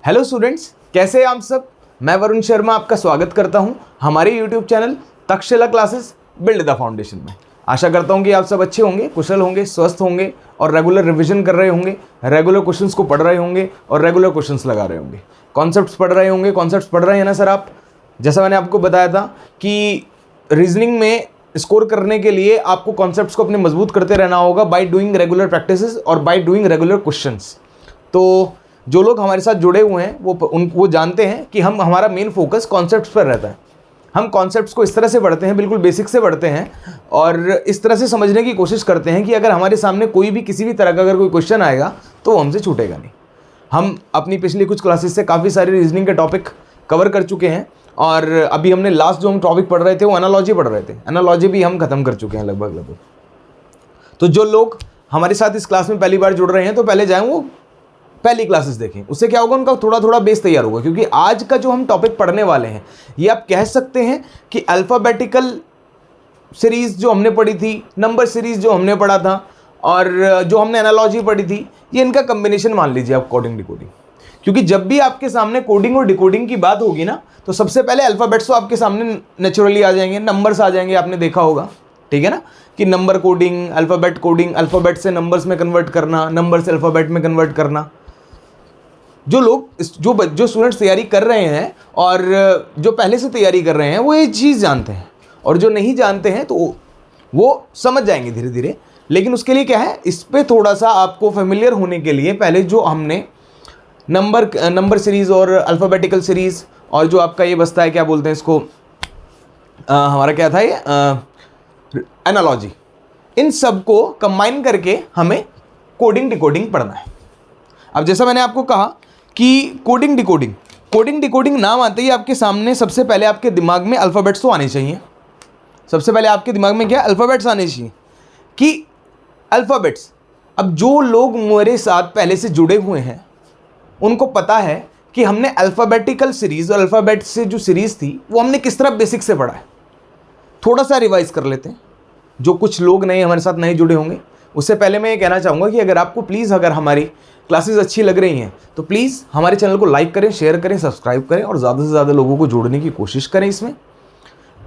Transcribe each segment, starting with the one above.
Hello students, कैसे हैं आप सब। मैं वरुण शर्मा आपका स्वागत करता हूं हमारे YouTube channel Takshashila classes build the foundation में। आशा करता हूं कि आप सब अच्छे होंगे, कुशल होंगे, स्वस्थ होंगे और रेगुलर रिवीजन कर रहे होंगे, रेगुलर क्वेश्चंस को पढ़ रहे होंगे और रेगुलर क्वेश्चंस लगा रहे होंगे। कॉन्सेप्ट्स पढ़ रहे होंगे, कॉन्सेप्ट्स पढ़ रहे हैं ना सर आप। जैसा मैंने आपको बताया था कि रीजनिंग में स्कोर करने के लिए आपको कॉन्सेप्ट्स को अपने मजबूत करते रहना होगा बाय डूइंग रेगुलर प्रैक्टिसेस और बाय डूइंग रेगुलर क्वेश्चंस। तो जो लोग हमारे साथ जुड़े हुए हैं वो जानते हैं कि हमारा मेन फोकस कॉन्सेप्ट्स पर रहता है। हम कॉन्सेप्ट्स को इस तरह से पढ़ते हैं, बिल्कुल बेसिक से पढ़ते हैं और इस तरह से समझने की कोशिश करते हैं कि अगर हमारे सामने कोई भी किसी भी तरह का अगर कोई क्वेश्चन आएगा तो वो हमसे छूटेगा नहीं। हम अपनी पिछली कुछ क्लासेस से काफ़ी सारे रीजनिंग के टॉपिक कवर कर चुके हैं और अभी हमने लास्ट जो हम टॉपिक पढ़ रहे थे वो एनालॉजी पढ़ रहे थे। एनालॉजी भी हम खत्म कर चुके हैं लगभग। तो जो लोग हमारे साथ इस क्लास में पहली बार जुड़ रहे हैं तो पहले जाएं वो पहली क्लासेस देखें। उससे क्या होगा, उनका थोड़ा थोड़ा बेस तैयार होगा। क्योंकि आज का जो हम टॉपिक पढ़ने वाले हैं ये आप कह सकते हैं कि अल्फ़ाबेटिकल सीरीज़ जो हमने पढ़ी थी, नंबर सीरीज़ जो हमने पढ़ा था और जो हमने एनालॉजी पढ़ी थी, ये इनका कम्बिनेशन मान लीजिए आप, कोडिंग डिकोडिंग। क्योंकि जब भी आपके सामने कोडिंग और डिकोडिंग की बात होगी ना तो सबसे पहले अल्फ़ाबेट्स तो आपके सामने नेचुरली आ जाएंगे, नंबर्स आ जाएंगे, आपने देखा होगा, ठीक है ना, कि नंबर कोडिंग, अल्फ़ाबेट से नंबर्स में कन्वर्ट करना, नंबर से अल्फ़ाबेट में कन्वर्ट करना। जो लोग जो स्टूडेंट्स तैयारी कर रहे हैं और जो पहले से तैयारी कर रहे हैं वो ये चीज़ जानते हैं, और जो नहीं जानते हैं तो वो समझ जाएंगे धीरे धीरे। लेकिन उसके लिए क्या है, इस पे थोड़ा सा आपको फेमिलियर होने के लिए पहले जो हमने नंबर सीरीज़ और अल्फ़ाबेटिकल सीरीज़ और जो आपका ये बसता है, क्या बोलते हैं इसको, हमारा क्या था ये, एनालॉजी, इन सब को कंबाइन करके हमें कोडिंग डिकोडिंग पढ़ना है। अब जैसा मैंने आपको कहा कि कोडिंग डिकोडिंग नाम आते ही आपके सामने सबसे पहले आपके दिमाग में अल्फ़ाबेट्स तो आने चाहिए। सबसे पहले आपके दिमाग में क्या, अल्फ़ाबेट्स आने चाहिए कि अल्फ़ाबेट्स। अब जो लोग मेरे साथ पहले से जुड़े हुए हैं उनको पता है कि हमने अल्फ़ाबेटिकल सीरीज़ और अल्फ़ाबेट से जो सीरीज़ थी वो हमने किस तरह बेसिक से पढ़ा है। थोड़ा सा रिवाइज़ कर लेते हैं। जो कुछ लोग नए हमारे साथ नए जुड़े होंगे, उससे पहले मैं ये कहना चाहूँगा कि अगर आपको प्लीज़, अगर हमारी क्लासेस अच्छी लग रही हैं तो प्लीज़ हमारे चैनल को लाइक करें, शेयर करें, सब्सक्राइब करें और ज़्यादा से ज़्यादा लोगों को जोड़ने की कोशिश करें। इसमें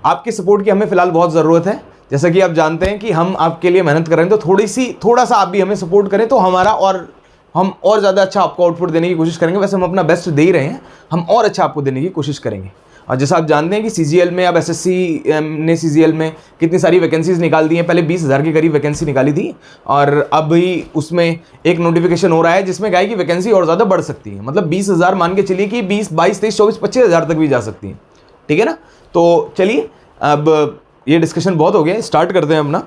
आपके सपोर्ट की हमें फ़िलहाल बहुत ज़रूरत है। जैसा कि आप जानते हैं कि हम आपके लिए मेहनत कर रहे हैं, तो थोड़ा सा आप भी हमें सपोर्ट करें तो हम और ज़्यादा अच्छा आपको आउटपुट देने की कोशिश करेंगे। वैसे हम अपना बेस्ट दे ही रहे हैं, हम और अच्छा आपको देने की कोशिश करेंगे। और जैसा आप जानते हैं कि CGL में, अब SSC ने CGL में कितनी सारी वैकेंसीज़ निकाल दी हैं। पहले 20,000 के करीब वैकेंसी निकाली थी और अभी उसमें एक नोटिफिकेशन हो रहा है जिसमें क्या है कि वैकेंसी और ज़्यादा बढ़ सकती है। मतलब 20,000 मान के चलिए कि 20, 22, 23, 24, 25,000 तक भी जा सकती है, ठीक है ना। तो चलिए, अब ये डिस्कशन बहुत हो गया, स्टार्ट करते हैं अपना।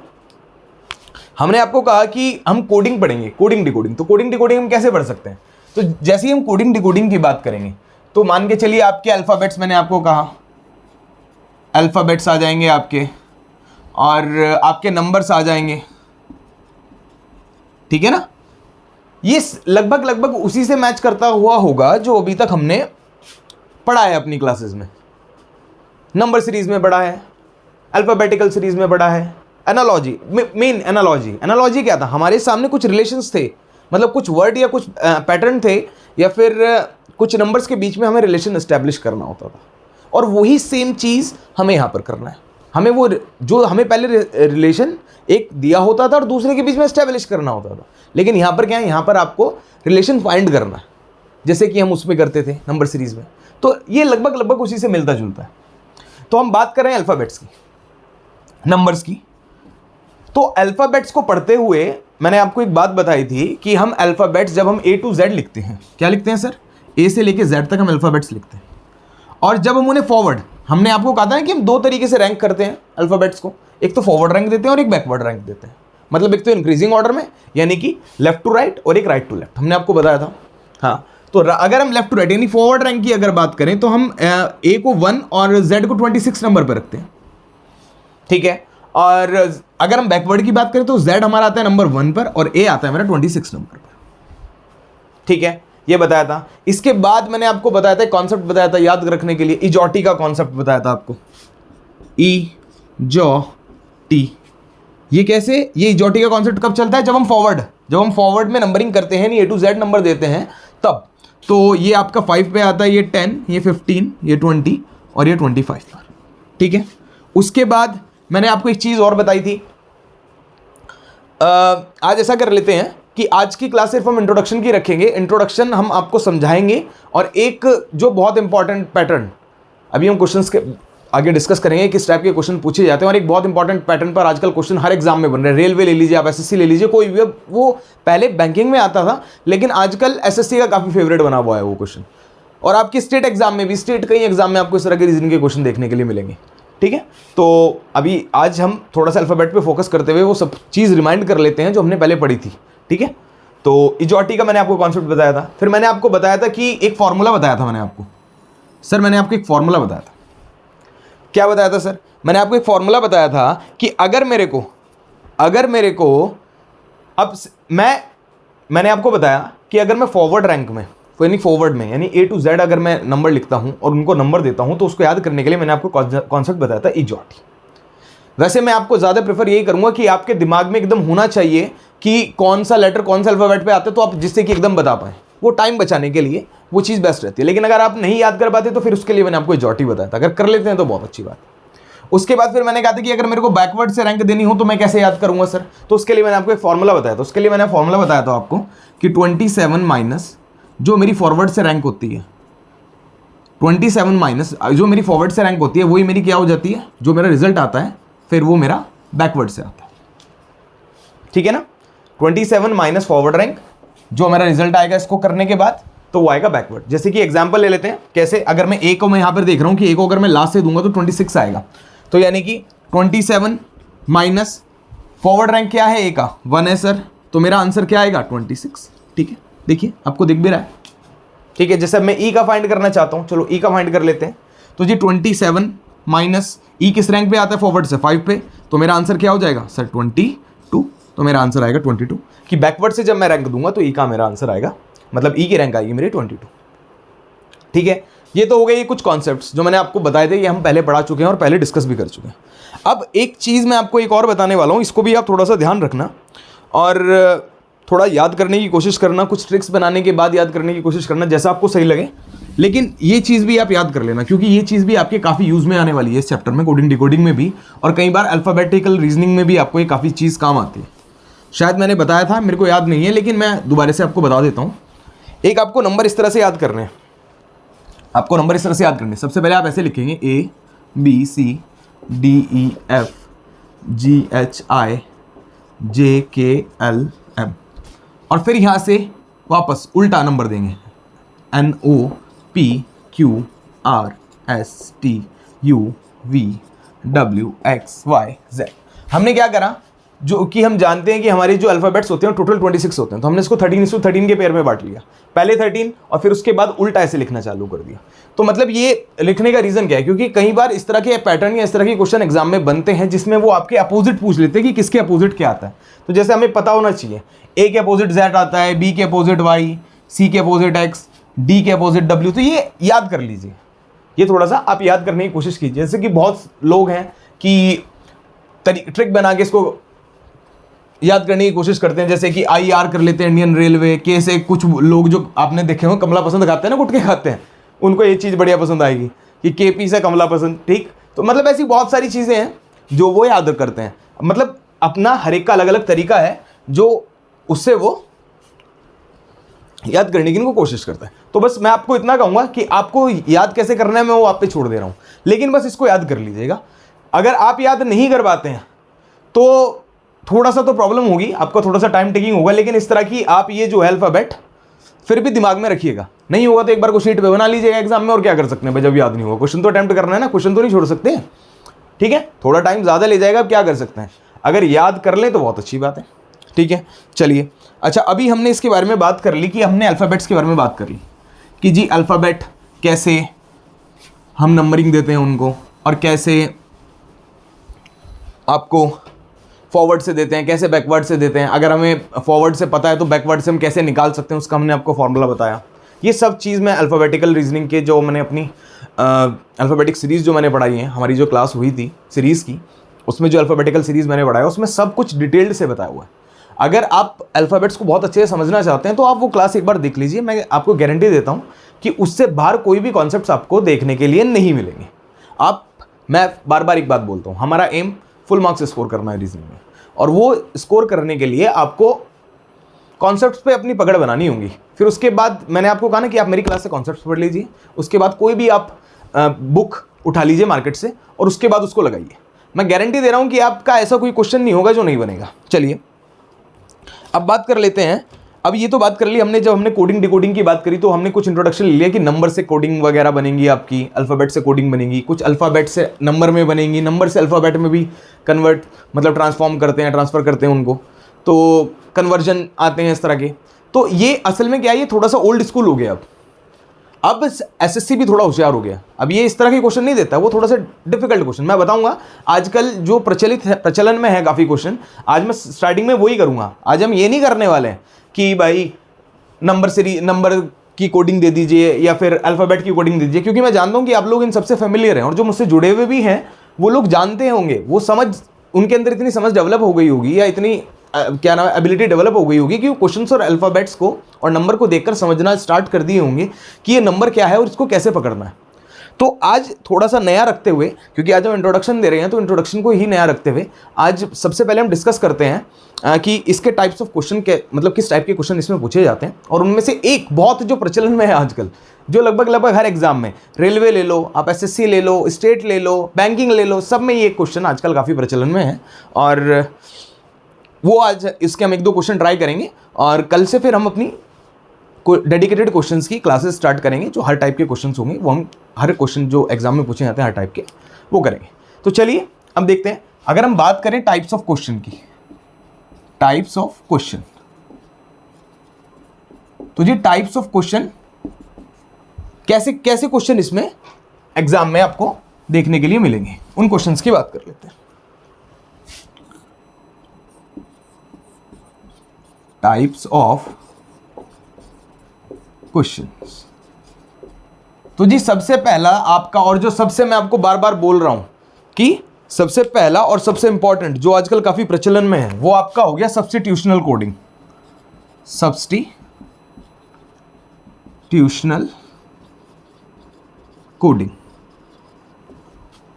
हमने आपको कहा कि हम कोडिंग पढ़ेंगे, कोडिंग डिकोडिंग। तो कोडिंग डिकोडिंग हम कैसे पढ़ सकते हैं, तो जैसे ही हम कोडिंग डिकोडिंग की बात करेंगे तो मान के चलिए आपके अल्फ़ाबेट्स, मैंने आपको कहा अल्फ़ाबेट्स आ जाएंगे आपके और आपके नंबर्स आ जाएंगे, ठीक है ना। ये लगभग उसी से मैच करता हुआ होगा जो अभी तक हमने पढ़ा है अपनी क्लासेस में। नंबर सीरीज़ में पढ़ा है, अल्फ़ाबेटिकल सीरीज़ में पढ़ा है, एनालॉजी, मेन एनालॉजी क्या था, हमारे सामने कुछ रिलेशंस थे, मतलब कुछ वर्ड या कुछ पैटर्न थे या फिर कुछ नंबर्स के बीच में हमें रिलेशन एस्टैब्लिश करना होता था। और वही सेम चीज़ हमें यहाँ पर करना है। हमें वो जो हमें पहले रिलेशन एक दिया होता था और दूसरे के बीच में एस्टैब्लिश करना होता था, लेकिन यहाँ पर क्या है, यहाँ पर आपको रिलेशन फाइंड करना है, जैसे कि हम उसमें करते थे नंबर सीरीज़ में। तो ये लगभग उसी से मिलता जुलता है। तो हम बात कर रहे हैं अल्फ़ाबेट्स की, नंबर्स की। तो अल्फ़ाबेट्स को पढ़ते हुए मैंने आपको एक बात बताई थी कि हम अल्फ़ाबेट्स जब हम A to Z लिखते हैं, क्या लिखते हैं सर, A से लेके Z तक हम अल्फ़ाबेट्स लिखते हैं। और जब हम उन्हें फॉरवर्ड, हमने आपको कहा था कि हम दो तरीके से रैंक करते हैं अल्फ़ाबेट्स को, एक तो फॉरवर्ड रैंक देते हैं और एक बैकवर्ड रैंक देते हैं। मतलब एक तो इंक्रीजिंग ऑर्डर में, यानी कि लेफ्ट टू राइट, और एक राइट टू लेफ्ट, हमने आपको बताया था। हाँ, तो अगर हम लेफ्ट टू राइट यानी फॉरवर्ड रैंक की अगर बात करें तो हम A को 1 और Z को 26 नंबर पर रखते हैं, ठीक है। और अगर हम बैकवर्ड की बात करें तो Z हमारा आता है नंबर 1 पर और A आता है मेरा 26 नंबर पर, ठीक है। ये बताया था। इसके बाद मैंने आपको बताया था, कॉन्सेप्ट बताया था याद रखने के लिए, इजॉटी का कॉन्सेप्ट बताया था आपको। इजॉटी, ये कैसे, ये इजॉटी का कॉन्सेप्ट कब चलता है, जब हम फॉरवर्ड में नंबरिंग करते हैं, A to Z नंबर देते हैं तब। तो ये आपका 5 पे आता है, ये 10, ये 15, ये 20 और ये 25। ठीक है, उसके बाद मैंने आपको एक चीज़ और बताई थी। आज ऐसा कर लेते हैं कि आज की क्लास सिर्फ हम इंट्रोडक्शन की रखेंगे। इंट्रोडक्शन हम आपको समझाएंगे और एक जो बहुत इंपॉर्टेंट पैटर्न, अभी हम क्वेश्चंस के आगे डिस्कस करेंगे किस टाइप के क्वेश्चन पूछे जाते हैं, और एक बहुत इंपॉर्टेंट पैटर्न पर आजकल क्वेश्चन हर एग्जाम में बन रहे हैं। रेलवे ले लीजिए आप, एसएससी ले लीजिए, कोई भी, वो पहले बैंकिंग में आता था लेकिन आजकल एसएससी का काफ़ी फेवरेट बना हुआ है वो क्वेश्चन। और आपकी स्टेट एग्जाम में भी, स्टेट कई एग्जाम में आपको इस तरह के रीजनिंग के क्वेश्चन देखने के लिए मिलेंगे। ठीक है, तो अभी आज हम थोड़ा सा अल्फाबेट पे फोकस करते हुए वो सब चीज़ रिमाइंड कर लेते हैं जो हमने पहले पढ़ी थी। ठीक है, तो इजॉटी का मैंने आपको कॉन्सेप्ट बताया था, फिर मैंने आपको बताया था कि एक फॉर्मूला बताया था मैंने आपको। सर मैंने आपको एक फॉर्मूला बताया था, क्या बताया था सर? मैंने आपको एक फॉर्मूला बताया था कि अगर मेरे को अब मैंने आपको बताया कि अगर मैं फॉरवर्ड रैंक में, यानी फॉरवर्ड में, यानी A to Z अगर मैं नंबर लिखता हूं और उनको नंबर देता हूं तो उसको याद करने के लिए मैंने आपको कॉन्सेप्ट बताया था इजॉटी। वैसे मैं आपको ज़्यादा प्रेफर यही करूंगा कि आपके दिमाग में एकदम होना चाहिए कि कौन सा लेटर कौन सा अल्फाबेट पे आता है, तो आप जिससे कि एकदम बता पाएँ, वो टाइम बचाने के लिए वो चीज़ बेस्ट रहती है। लेकिन अगर आप नहीं याद कर पाते तो फिर उसके लिए मैंने आपको इजॉटी बताया था, अगर कर लेते हैं तो बहुत अच्छी बात है। उसके बाद फिर मैंने कहा था कि अगर मेरे को बैकवर्ड से रैंक देनी हो तो मैं कैसे याद करूंगा सर? तो उसके लिए मैंने आपको एक फॉर्मूला बताया था। उसके लिए मैंने फॉर्मूला बताया था आपको कि 27 माइनस जो मेरी फॉरवर्ड से रैंक होती है, 27 माइनस जो मेरी फॉरवर्ड से रैंक होती है वही मेरी क्या हो जाती है, जो मेरा रिजल्ट आता है फिर वो मेरा बैकवर्ड से आता है। ठीक है ना, 27 माइनस फॉरवर्ड रैंक जो मेरा रिजल्ट आएगा इसको करने के बाद तो वो आएगा बैकवर्ड। जैसे कि एग्जांपल ले लेते हैं, कैसे? अगर मैं ए को, मैं यहां पर देख रहा हूं कि ए को अगर मैं लास्ट से दूंगा तो 26 आएगा, तो यानी कि 27 माइनस फॉरवर्ड रैंक क्या है, ए का 1 है सर, तो मेरा आंसर क्या आएगा 26। ठीक है, देखिए आपको दिख भी रहा है। ठीक है, जैसे मैं ई का फाइंड करना चाहता हूं, चलो ई का फाइंड कर लेते हैं। तो जी 27 माइनस ई किस रैंक पे आता है, फॉरवर्ड से 5 पे, तो मेरा आंसर क्या हो जाएगा सर 22, तो मेरा आंसर आएगा 22। कि बैकवर्ड से जब मैं रैंक दूंगा तो ई का मेरा आंसर आएगा, मतलब ई की रैंक आएगी मेरी 22। ठीक है, ये तो हो गए कुछ कॉन्सेप्ट्स जो मैंने आपको बताए थे, ये हम पहले पढ़ा चुके हैं और पहले डिस्कस भी कर चुके हैं। अब एक चीज़ मैं आपको एक और बताने वाला हूँ, इसको भी आप थोड़ा सा ध्यान रखना और थोड़ा याद करने की कोशिश करना, कुछ ट्रिक्स बनाने के बाद याद करने की कोशिश करना, जैसा आपको सही लगे। लेकिन ये चीज़ भी आप याद कर लेना, क्योंकि ये चीज़ भी आपके काफ़ी यूज़ में आने वाली है इस चैप्टर में, कोडिंग डिकोडिंग में भी, और कई बार अल्फ़ाबेटिकल रीजनिंग में भी आपको ये काफ़ी चीज़ काम आती है। शायद मैंने बताया था, मेरे को याद नहीं है, लेकिन मैं दोबारा से आपको बता देता हूँ। एक आपको नंबर इस तरह से याद करने हैं, आपको नंबर इस तरह से याद करने। सबसे पहले आप ऐसे लिखेंगे ABCDEFGHIJKLM, और फिर यहाँ से वापस उल्टा नंबर देंगे NOPQRSTUVWXYZ। हमने क्या करा, जो कि हम जानते हैं कि हमारे जो अल्फ़ाबेट्स होते हैं टोटल 26 होते हैं, तो हमने इसको 13:13 के पेयर में बांट लिया, पहले 13 और फिर उसके बाद उल्टा ऐसे लिखना चालू कर दिया। तो मतलब ये लिखने का रीज़न क्या है, क्योंकि कई बार इस तरह के पैटर्न या इस तरह के क्वेश्चन एग्जाम में बनते हैं जिसमें वो आपके अपोजिट पूछ लेते हैं कि किसके अपोजिट क्या आता है। तो जैसे हमें पता होना चाहिए, ए के अपोजिट Z आता है, बी के अपोजिट Y, सी के अपोजिट X, डी के अपोजिट W, तो ये याद कर लीजिए, ये थोड़ा सा आप याद करने की कोशिश कीजिए। जैसे कि बहुत लोग हैं कि ट्रिक बना के इसको याद करने की कोशिश करते हैं, जैसे कि IR कर लेते हैं, इंडियन रेलवे के से। कुछ लोग जो आपने देखे हो कमला पसंद खाते हैं ना, गुटके खाते हैं, उनको ये चीज़ बढ़िया पसंद आएगी कि KP से कमला पसंद। ठीक, तो मतलब ऐसी बहुत सारी चीज़ें हैं जो वो याद करते हैं, मतलब अपना हर एक का अलग अलग तरीका है जो उससे वो याद करने की इनको कोशिश करता है। तो बस मैं आपको इतना कहूँगा कि आपको याद कैसे करना है मैं वो आप पे छोड़ दे रहा हूँ, लेकिन बस इसको याद कर लीजिएगा। अगर आप याद नहीं कर पाते हैं तो थोड़ा सा तो प्रॉब्लम होगी, आपका थोड़ा सा टाइम टेकिंग होगा, लेकिन इस तरह की आप ये जो है अल्फ़ाबेट फिर भी दिमाग में रखिएगा। नहीं होगा तो एक बार को शीट पे बना लीजिएगा एग्जाम में, और क्या कर सकते हैं भाई, जब याद नहीं होगा। क्वेश्चन तो अटेम्प्ट करना है ना, क्वेश्चन तो नहीं छोड़ सकते। ठीक है, थोड़ा टाइम ज़्यादा ले जाएगा, अब क्या कर सकते हैं, अगर याद कर लें तो बहुत अच्छी बात है। ठीक है, चलिए। अच्छा, अभी हमने इसके बारे में बात कर ली कि हमने अल्फ़ाबेट्स के बारे में बात कर ली कि जी अल्फ़ाबेट कैसे हम नंबरिंग देते हैं उनको, और कैसे आपको फॉरवर्ड से देते हैं, कैसे बैकवर्ड से देते हैं। अगर हमें फॉरवर्ड से पता है तो बैकवर्ड से हम कैसे निकाल सकते हैं, उसका हमने आपको फॉर्मूला बताया। ये सब चीज़ मैं अल्फ़ाबेटिकल रीजनिंग के जो मैंने अपनी अल्फ़ाबेटिक सीरीज़ जो मैंने पढ़ाई है, हमारी जो क्लास हुई थी सीरीज़ की, उसमें जो अल्फ़ाबेटिकल सीरीज़ मैंने पढ़ाया उसमें सब कुछ डिटेल्ड से बताया हुआ है। अगर आप अल्फ़ाबेट्स को बहुत अच्छे से समझना चाहते हैं तो आप वो क्लास एक बार देख लीजिए। मैं आपको गारंटी देता हूँ कि उससे बाहर कोई भी कॉन्सेप्ट्स आपको देखने के लिए नहीं मिलेंगे। मैं बार बार एक बात बोलता हूँ, हमारा एम फुल मार्क्स स्कोर करना है रीजनिंग में, और वो स्कोर करने के लिए आपको कॉन्सेप्ट्स पे अपनी पकड़ बनानी होगी। फिर उसके बाद मैंने आपको कहा ना कि आप मेरी क्लास से कॉन्सेप्ट्स पढ़ लीजिए, उसके बाद कोई भी आप बुक उठा लीजिए मार्केट से और उसके बाद उसको लगाइए। मैं गारंटी दे रहा हूँ कि आपका ऐसा कोई क्वेश्चन नहीं होगा जो नहीं बनेगा। चलिए अब बात कर लेते हैं। अब ये तो बात कर ली हमने, जब हमने कोडिंग डिकोडिंग की बात करी तो हमने कुछ इंट्रोडक्शन ले लिया कि नंबर से कोडिंग वगैरह बनेगी, आपकी अल्फ़ाबेट से कोडिंग बनेगी, कुछ अल्फ़ाबेट से नंबर में बनेंगी, नंबर से अल्फ़ाबेट में भी कन्वर्ट मतलब ट्रांसफॉर्म करते हैं, ट्रांसफ़र करते हैं उनको, तो कन्वर्जन आते हैं इस तरह के। तो ये असल में क्या है, ये थोड़ा सा ओल्ड स्कूल हो गया। अब एसएससी भी थोड़ा होशियार हो गया, अब ये इस तरह के क्वेश्चन नहीं देता, वो थोड़ा सा डिफिकल्ट क्वेश्चन मैं बताऊंगा। आजकल जो प्रचलन में है काफ़ी क्वेश्चन, आज मैं स्टार्टिंग में वही करूंगा। आज हम ये नहीं करने वाले हैं कि भाई नंबर की कोडिंग दे दीजिए या फिर अल्फ़ाबेट की कोडिंग दे दीजिए, क्योंकि मैं जानता हूं कि आप लोग इन सबसे फेमिलियर हैं और जो मुझसे जुड़े हुए भी हैं वो लोग जानते होंगे, वो समझ उनके अंदर इतनी समझ डेवलप हो गई होगी या इतनी क्या नाम है एबिलिटी डेवलप हो गई होगी कि वो क्वेश्चंस और अल्फ़ाबेट्स को और नंबर को देखकर समझना स्टार्ट कर दिए होंगे कि ये नंबर क्या है और इसको कैसे पकड़ना है। तो आज थोड़ा सा नया रखते हुए, क्योंकि आज हम इंट्रोडक्शन दे रहे हैं तो इंट्रोडक्शन को ही नया रखते हुए आज सबसे पहले हम डिस्कस करते हैं कि इसके टाइप्स ऑफ क्वेश्चन के मतलब किस टाइप के क्वेश्चन इसमें पूछे जाते हैं। और उनमें से एक बहुत जो प्रचलन में है आजकल, जो लगभग हर एग्जाम में, रेलवे ले लो आप, एसएससी ले लो, स्टेट ले लो, बैंकिंग ले लो, सब में ये क्वेश्चन आजकल काफ़ी प्रचलन में है। और वो आज इसके हम एक दो क्वेश्चन ट्राई करेंगे और कल से फिर हम अपनी डेडिकेटेड क्वेश्चंस की क्लासेस स्टार्ट करेंगे। जो हर टाइप के क्वेश्चंस होंगे वो हम हर क्वेश्चन जो एग्जाम में पूछे जाते हैं हर टाइप के वो करेंगे। तो चलिए अब देखते हैं, अगर हम बात करें टाइप्स ऑफ क्वेश्चन की, टाइप्स ऑफ क्वेश्चन, तो ये टाइप्स ऑफ क्वेश्चन कैसे कैसे क्वेश्चन इसमें एग्जाम में आपको देखने के लिए मिलेंगे, उन क्वेश्चंस की बात कर लेते हैं। टाइप्स ऑफ क्वेश्चंस, तो जी सबसे पहला आपका, और जो सबसे मैं आपको बार बार बोल रहा हूं कि सबसे पहला और सबसे इंपॉर्टेंट जो आजकल काफी प्रचलन में है वो आपका हो गया सब्स्टिट्यूशनल कोडिंग। सब्स्टिट्यूशनल कोडिंग,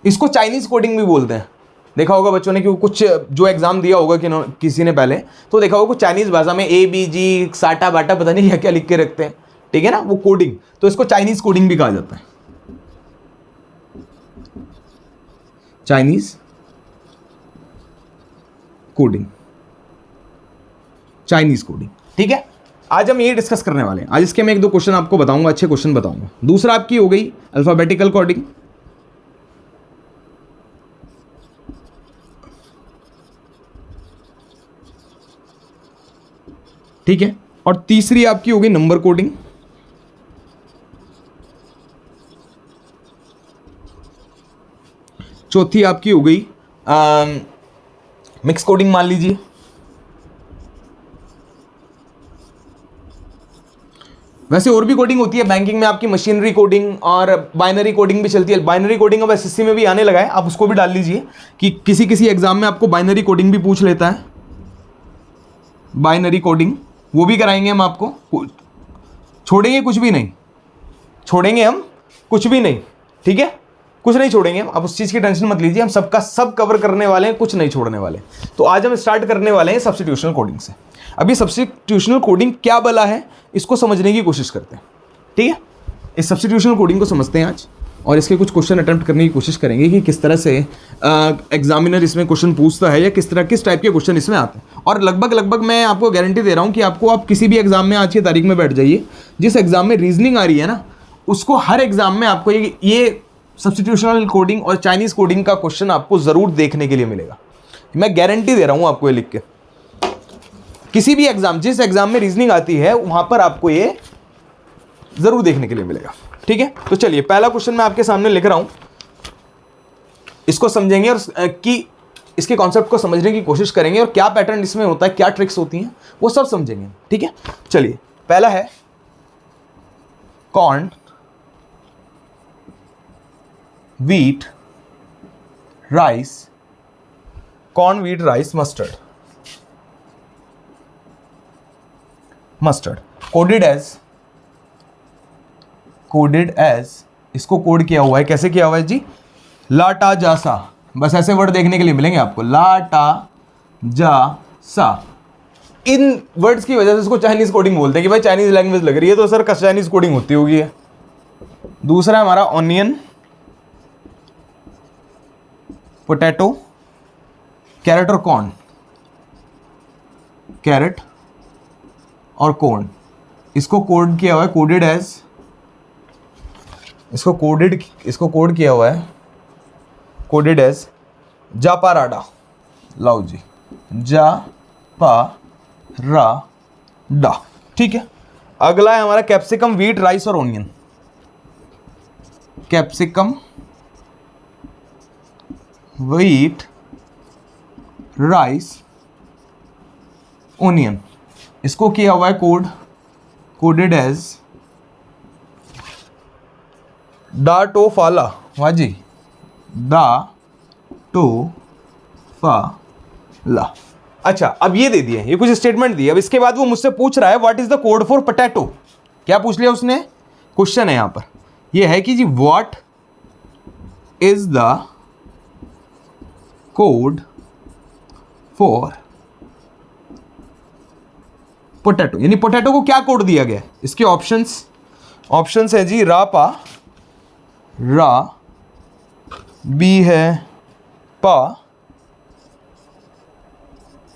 इसको चाइनीज कोडिंग भी बोलते हैं। देखा होगा बच्चों ने कि कुछ जो एग्जाम दिया होगा कि किसी ने पहले, तो देखा होगा कुछ चाइनीज भाषा में ABG साटा बाटा पता नहीं क्या क्या लिख के रखते हैं, ठीक है ना, वो कोडिंग, तो इसको चाइनीज कोडिंग भी कहा जाता है। चाइनीज कोडिंग, चाइनीज कोडिंग, ठीक है। आज हम ये डिस्कस करने वाले हैं। आज इसके मैं एक दो क्वेश्चन आपको बताऊंगा, अच्छे क्वेश्चन बताऊंगा। दूसरा आपकी हो गई अल्फाबेटिकल कोडिंग, ठीक है। और तीसरी आपकी हो गई नंबर कोडिंग, चौथी आपकी हो गई मिक्स कोडिंग मान लीजिए, वैसे और भी कोडिंग होती है बैंकिंग में आपकी, मशीनरी कोडिंग और बाइनरी कोडिंग भी चलती है। बाइनरी कोडिंग अब एसएससी में भी आने लगा है, आप उसको भी डाल लीजिए कि किसी किसी एग्जाम में आपको बाइनरी कोडिंग भी पूछ लेता है। बाइनरी कोडिंग वो भी कराएंगे हम आपको, छोड़ेंगे कुछ भी नहीं, छोड़ेंगे हम कुछ भी नहीं, ठीक है, कुछ नहीं छोड़ेंगे हम, आप उस चीज़ की टेंशन मत लीजिए, हम सबका सब कवर करने वाले हैं, कुछ नहीं छोड़ने वाले। तो आज हम स्टार्ट करने वाले हैं सब्स्टिट्यूशनल कोडिंग से। अभी सब्स्टिट्यूशनल कोडिंग क्या बला है इसको समझने की कोशिश करते हैं, ठीक है। इस सब्स्टिट्यूशनल कोडिंग को समझते हैं आज, और इसके कुछ क्वेश्चन अटेम्प्ट करने की कोशिश करेंगे कि किस तरह से एग्जामिनर इसमें क्वेश्चन पूछता है या किस टाइप के क्वेश्चन इसमें आते हैं। और लगभग मैं आपको गारंटी दे रहा हूँ कि आप किसी भी एग्जाम में आज की तारीख में बैठ जाइए, जिस एग्जाम में रीजनिंग आ रही है ना, उसको हर एग्जाम में आपको ये सब्स्टिट्यूशनल कोडिंग और चाइनीज कोडिंग का क्वेश्चन आपको जरूर देखने के लिए मिलेगा। मैं गारंटी दे रहा हूँ आपको ये लिख के, किसी भी एग्जाम, जिस एग्जाम में रीजनिंग आती है वहां पर आपको ये जरूर देखने के लिए मिलेगा, ठीक है। तो चलिए पहला क्वेश्चन मैं आपके सामने लिख रहा हूं, इसको समझेंगे और कि इसके कॉन्सेप्ट को समझने की कोशिश करेंगे और क्या पैटर्न इसमें होता है, क्या ट्रिक्स होती हैं, वो सब समझेंगे, ठीक है। चलिए पहला है corn, wheat, rice, corn, wheat, rice, mustard. Mustard. Coded as इसको कोड किया हुआ है, कैसे किया हुआ है जी, ला टा जा सा। बस ऐसे वर्ड देखने के लिए मिलेंगे आपको, ला टा जा सा। इन वर्ड्स की वजह से इसको चाइनीज कोडिंग बोलते हैं कि भाई चाइनीज लैंग्वेज लग रही है, तो सर चाइनीज कोडिंग होती होगी है। दूसरा है हमारा ऑनियन, पोटैटो, कैरेट और कॉर्न, कैरेट और कॉर्न, इसको कोड किया हुआ है, कोडेड एज, इसको कोड किया हुआ है, कोडेड एज जापाराडा। लाओ जी, जापाराडा। ठीक है। अगला है हमारा कैप्सिकम, व्हीट, राइस और onion. Capsicum, wheat, rice, onion, इसको किया हुआ है कोडेड एज डा टो फाला। वाह जी, डा टो फाला। अच्छा, अब ये दे दिए, ये कुछ स्टेटमेंट दिए। अब इसके बाद वो मुझसे पूछ रहा है what is the code for potato. क्या पूछ लिया उसने, क्वेश्चन है यहां पर, ये है कि जी what is the code for potato, यानी पोटैटो को क्या कोड दिया गया है। इसके ऑप्शंस है जी रा पा, रा, बी है पा,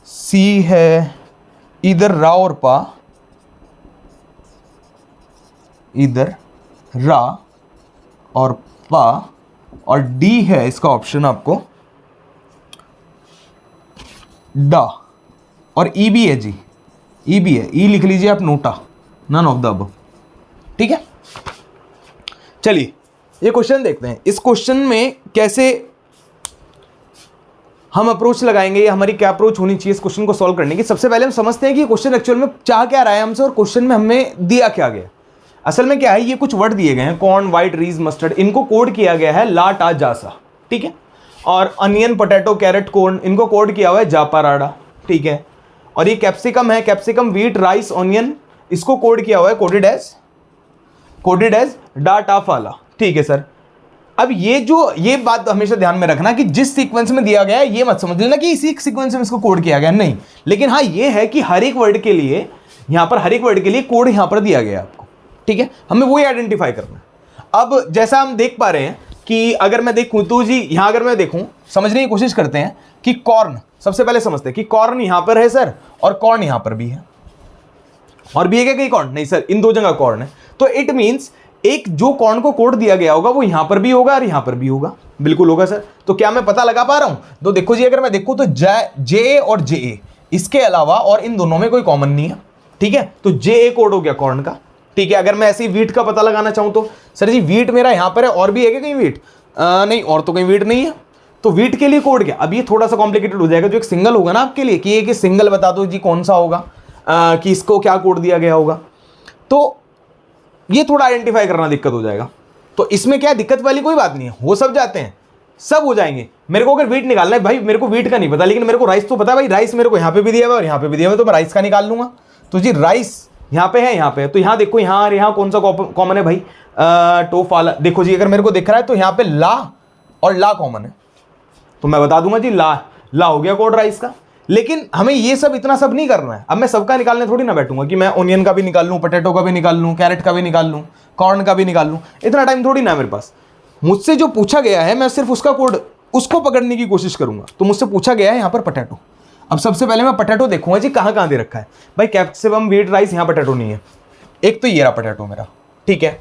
सी है इधर रा और पा, इधर रा और पा, और डी है इसका ऑप्शन आपको डा, और ई भी है जी, ई भी है, ई लिख लीजिए आप NOTA, none of the above. ठीक है, चलिए ये क्वेश्चन देखते हैं। इस क्वेश्चन में कैसे हम अप्रोच लगाएंगे, या हमारी क्या अप्रोच होनी चाहिए इस क्वेश्चन को सॉल्व करने की। सबसे पहले हम समझते हैं कि क्वेश्चन एक्चुअल में चाह क्या रहा है हमसे, और क्वेश्चन में हमें दिया क्या गया। असल में क्या है, ये कुछ वर्ड दिए गए हैं, कॉर्न, व्हाइट, रीज, मस्टर्ड, इनको कोड किया गया है ला टा जा सा। ठीक है, और अनियन, पोटैटो, कैरेट, कॉर्न, इनको कोड किया हुआ है जापाराडा। ठीक है, और ये कैप्सिकम है, कैप्सिकम, व्हीट, राइस, ऑनियन, इसको कोड किया हुआ है कोडेड एज डा टा फाला। ठीक है सर। अब ये बात हमेशा ध्यान में रखना कि जिस सीक्वेंस में दिया गया है ये मत समझ लेना कि इसी सीक्वेंस में इसको कोड किया गया, नहीं। लेकिन हाँ ये है कि हर एक वर्ड के लिए कोड यहां पर दिया गया है आपको। ठीक है, हमें वही आइडेंटिफाई करना है। अब जैसा हम देख पा रहे हैं कि अगर मैं देखूं तो जी यहां अगर मैं देखूं, समझने की कोशिश करते हैं कि कॉर्न, सबसे पहले समझते हैं कि कॉर्न यहां पर है सर, और कॉर्न यहां पर भी है, और भी है क्या कहीं कॉर्न, नहीं सर, इन दो जगह कॉर्न है। तो इट मींस एक जो कॉर्न को कोड दिया गया होगा वो यहां पर भी होगा और यहां पर भी होगा, बिल्कुल होगा सर। तो क्या मैं पता लगा पा रहा हूं, तो देखो जी, अगर मैं देखूं तो जे और जे, इसके अलावा और इन दोनों में कोई कॉमन नहीं है। ठीक है, तो जे कोड हो गया कॉर्न का। ठीक है, अगर मैं ऐसे ही व्हीट का पता लगाना चाहूं तो सर जी व्हीट मेरा यहां पर है, और भी है क्या कहीं व्हीट, नहीं, और तो कहीं व्हीट नहीं है, तो व्हीट के लिए कोड क्या। अब ये थोड़ा सा कॉम्प्लिकेटेड हो जाएगा, जो एक सिंगल होगा ना आपके लिए कि एक सिंगल बता दो जी कौन सा होगा, कि इसको क्या कोड दिया गया होगा, तो ये थोड़ा आइडेंटिफाई करना दिक्कत हो जाएगा। तो इसमें क्या दिक्कत वाली कोई बात नहीं है, हो सब जाते हैं, सब हो जाएंगे। मेरे को अगर व्हीट निकालना है भाई, मेरे को व्हीट का नहीं पता, लेकिन मेरे को राइस तो पता है भाई, राइस मेरे को यहाँ पे भी दिया हुआ और यहाँ पे भी दिया हुआ, तो मैं राइस का निकाल लूंगा। तो जी राइस यहाँ पे है, यहाँ पे है, तो यहाँ देखो, यहाँ कौन सा कॉमन है भाई, टोफाला। देखो जी, अगर मेरे को दिख रहा है तो यहाँ पे ला और ला कॉमन है, तो मैं बता दूंगा जी ला हो गया कोड राइस का। लेकिन हमें ये सब इतना सब नहीं करना है। अब मैं सबका निकालने थोड़ी ना बैठूंगा कि मैं ओनियन का भी निकाल लूं, पोटैटो का भी निकाल लूं, कैरेट का भी निकाल लूं, कॉर्न का भी निकाल लूं, इतना टाइम थोड़ी ना मेरे पास। मुझसे जो पूछा गया है मैं सिर्फ उसका कोड, उसको पकड़ने की कोशिश करूंगा। तो मुझसे पूछा गया है यहाँ पर पोटैटो। अब सबसे पहले मैं पोटैटो देखूंगा जी कहाँ दे रखा है भाई, कैप्सिकम, व्हीट, राइस, यहाँ पोटैटो नहीं है। एक तो ये रहा पोटैटो मेरा, ठीक है,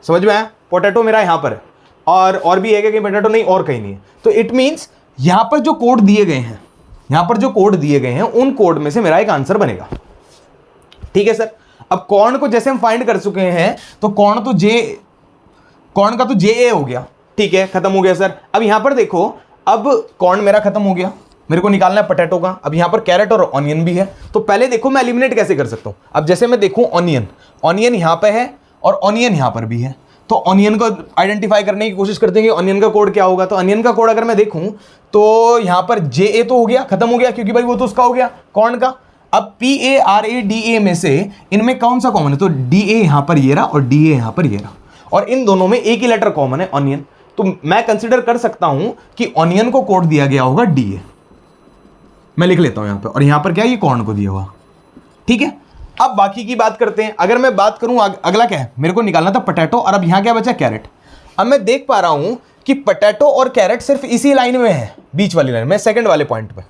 समझ में आया, पोटैटो मेरा यहाँ पर है, और भी है कि कहीं पोटैटो नहीं और कहीं नहीं है। तो इट मीन्स यहाँ पर जो कोड दिए गए हैं, उन कोड में से मेरा एक आंसर बनेगा। ठीक है सर। अब कॉर्न को जैसे हम फाइंड कर चुके हैं, तो कॉर्न का तो जे हो गया। ठीक है, खत्म हो गया सर। अब यहां पर देखो, अब कॉर्न मेरा खत्म हो गया, मेरे को निकालना है पोटैटो का। अब यहां पर कैरेट और ऑनियन भी है, तो पहले देखो मैं एलिमिनेट कैसे कर सकता हूं। अब जैसे मैं देखूं ऑनियन यहां पे है और ऑनियन यहां पर भी है, तो ऑनियन को आइडेंटिफाई करने की कोशिश करते हैं कि ऑनियन का कोड क्या होगा। तो ऑनियन का कोड अगर मैं देखूं तो यहां पर जे तो हो गया, खत्म हो गया, क्योंकि भाई वो तो उसका हो गया कॉर्न का। अब PARADA में से इनमें कौन सा कॉमन है? तो DA यहां पर ये रहा और DA यहां पर ये रहा, और इन दोनों में एक ही लेटर कॉमन है, ऑनियन। तो मैं कंसिडर कर सकता हूं कि ऑनियन को कोड दिया गया होगा DA। मैं लिख लेता हूं यहां पे, और यहां पर क्या है, ये कॉर्न को दिया हुआ। ठीक है, अब बाकी की बात करते हैं। अगर मैं बात करूं अगला क्या है, मेरे को निकालना था पोटैटो, और अब यहां क्या बचा, कैरेट। अब मैं देख पा रहा हूं कि पोटैटो और कैरेट सिर्फ इसी लाइन में है, बीच वाली लाइन में, सेकंड वाले पॉइंट पे।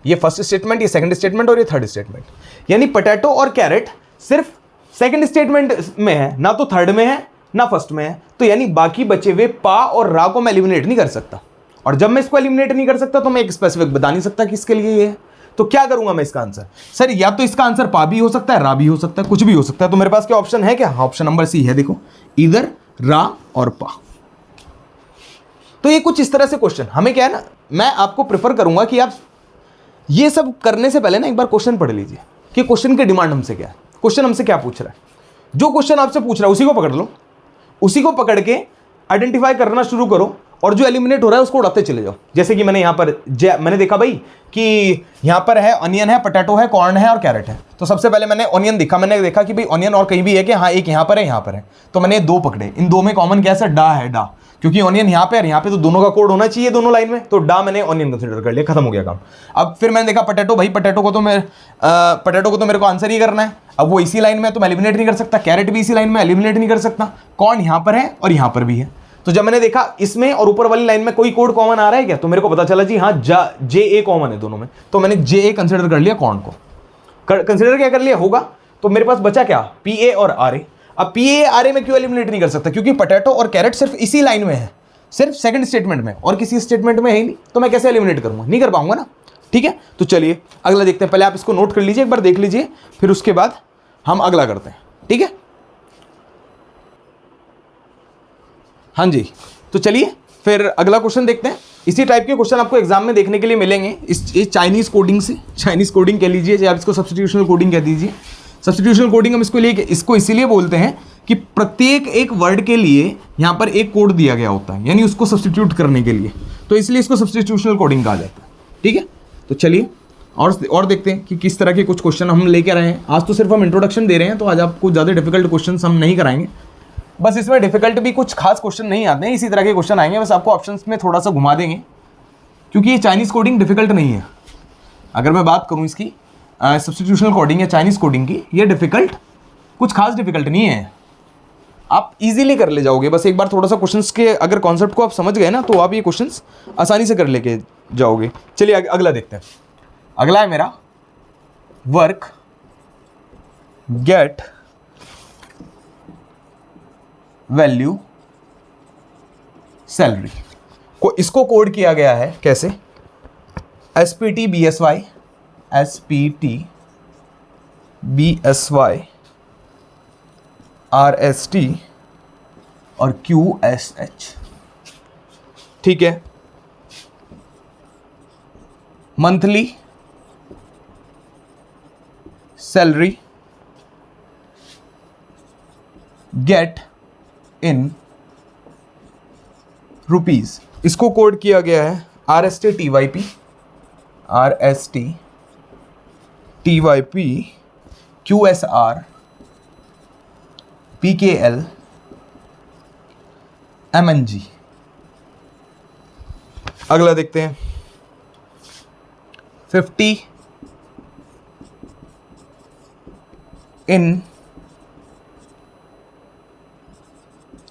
ये फर्स्ट स्टेटमेंट, ये सेकंड स्टेटमेंट और ये थर्ड स्टेटमेंट, यानी पोटैटो और कैरेट सिर्फ सेकंड स्टेटमेंट में है, ना तो थर्ड में है ना फर्स्ट में है। तो यानी बाकी बचे हुए पा और रा को मैं एलिमिनेट नहीं कर सकता, और जब मैं इसको एलिमिनेट नहीं कर सकता तो मैं एक स्पेसिफिक बता नहीं सकता कि इसके लिए ये है। तो क्या करूंगा मैं इसका आंसर, सर या तो इसका आंसर पा भी हो सकता है, रा भी हो सकता है, कुछ भी हो सकता है। तो मेरे पास क्या ऑप्शन है, क्या ऑप्शन नंबर सी है, देखो, इधर रा और पा। तो ये कुछ इस तरह से क्वेश्चन हमें क्या है ना, मैं आपको प्रेफर करूंगा कि आप ये सब करने से पहले ना एक बार क्वेश्चन पढ़ लीजिए कि क्वेश्चन की डिमांड हमसे क्या है, क्वेश्चन हमसे क्या पूछ रहा है। जो क्वेश्चन आपसे पूछ रहा है उसी को पकड़ लो, उसी को पकड़ के आइडेंटिफाई करना शुरू करो, और जो एलिमिनेट हो रहा है उसको उड़ाते चले जाओ। जैसे कि मैंने यहाँ पर मैंने देखा भाई कि यहाँ पर है ऑनियन है, पोटैटो है, कॉर्न है और कैरेट है। तो सबसे पहले मैंने ऑनियन देखा, मैंने देखा कि भाई ऑनियन और कहीं भी है कि हाँ, एक यहाँ पर है, यहाँ पर है, तो मैंने दो पकड़े। इन दो में कॉमन क्या है, डा है, डा, क्योंकि ऑनियन यहाँ पे और यहाँ पे, तो दोनों का कोड होना चाहिए दोनों लाइन में, तो डा मैंने ऑनियन कंसिडर कर लिया, खत्म हो गया काम। अब फिर मैंने देखा पोटैटो, भाई पोटैटो को तो मेरे को आंसर ही करना है, अब वो इसी लाइन में है तो मैं एलिमिनेट नहीं कर सकता, कैरेट भी इसी लाइन में, एलिमिनेट नहीं कर सकता, कॉर्न यहाँ पर है और यहाँ पर भी है। तो जब मैंने देखा इसमें और ऊपर वाली लाइन में कोई कोड कॉमन आ रहा है क्या, तो मेरे को पता चला जी हाँ, JA कॉमन है दोनों में, तो मैंने JA कंसिडर कर लिया, कॉर्न को कंसिडर क्या कर लिया होगा। तो मेरे पास बचा क्या, PA और RA। अब PA RA में क्यों एलिमिनेट नहीं कर सकता, क्योंकि पोटैटो और कैरेट सिर्फ इसी लाइन में है, सिर्फ सेकंड स्टेटमेंट में, और किसी स्टेटमेंट में है ही नहीं, तो मैं कैसे एलिमिनेट करूंगा, नहीं कर पाऊंगा ना। ठीक है, तो चलिए अगला देखते हैं। पहले आप इसको नोट कर लीजिए, एक बार देख लीजिए, फिर उसके बाद हम अगला करते हैं। ठीक है, हाँ जी, तो चलिए फिर अगला क्वेश्चन देखते हैं। इसी टाइप के क्वेश्चन आपको एग्जाम में देखने के लिए मिलेंगे, इस चाइनीज कोडिंग से, चाइनीज कोडिंग कह लीजिए, या आप इसको सब्स्टिट्यूशनल कोडिंग कह दीजिए। सब्स्टिट्यूशनल कोडिंग हम इसको इसीलिए बोलते हैं कि प्रत्येक एक वर्ड के लिए यहाँ पर एक कोड दिया गया होता है, यानी उसको सब्स्टिट्यूट करने के लिए, तो इसलिए इसको सब्स्टिट्यूशनल कोडिंग कहा जाता है। ठीक है, तो चलिए और देखते हैं कि किस तरह के कुछ क्वेश्चन हम लेकर आए हैं। आज तो सिर्फ हम इंट्रोडक्शन दे रहे हैं, तो आज आपको ज़्यादा डिफिकल्ट क्वेश्चन हम नहीं कराएंगे, बस इसमें डिफिकल्ट भी कुछ खास क्वेश्चन नहीं आते हैं, इसी तरह के क्वेश्चन आएंगे, बस आपको ऑप्शंस में थोड़ा सा घुमा देंगे, क्योंकि ये चाइनीज कोडिंग डिफिकल्ट नहीं है। अगर मैं बात करूँ इसकी सब्स्टिट्यूशनल कोडिंग या चाइनीज कोडिंग की, ये डिफिकल्ट कुछ खास डिफिकल्ट नहीं है, आप इजीली कर ले जाओगे। बस एक बार थोड़ा सा क्वेश्चंस के अगर कॉन्सेप्ट को आप समझ गए ना, तो आप ये क्वेश्चंस आसानी से कर लेके जाओगे। चलिए अगला देखते हैं। अगला है मेरा वर्क गेट वैल्यू सैलरी को, इसको कोड किया गया है कैसे, SPT BSY, SPT BSY RST और QSH। ठीक है, monthly salary get in rupees, इसको कोड किया गया है RST TYP, RST TYP QSR PKL MNG। अगला देखते हैं 50 इन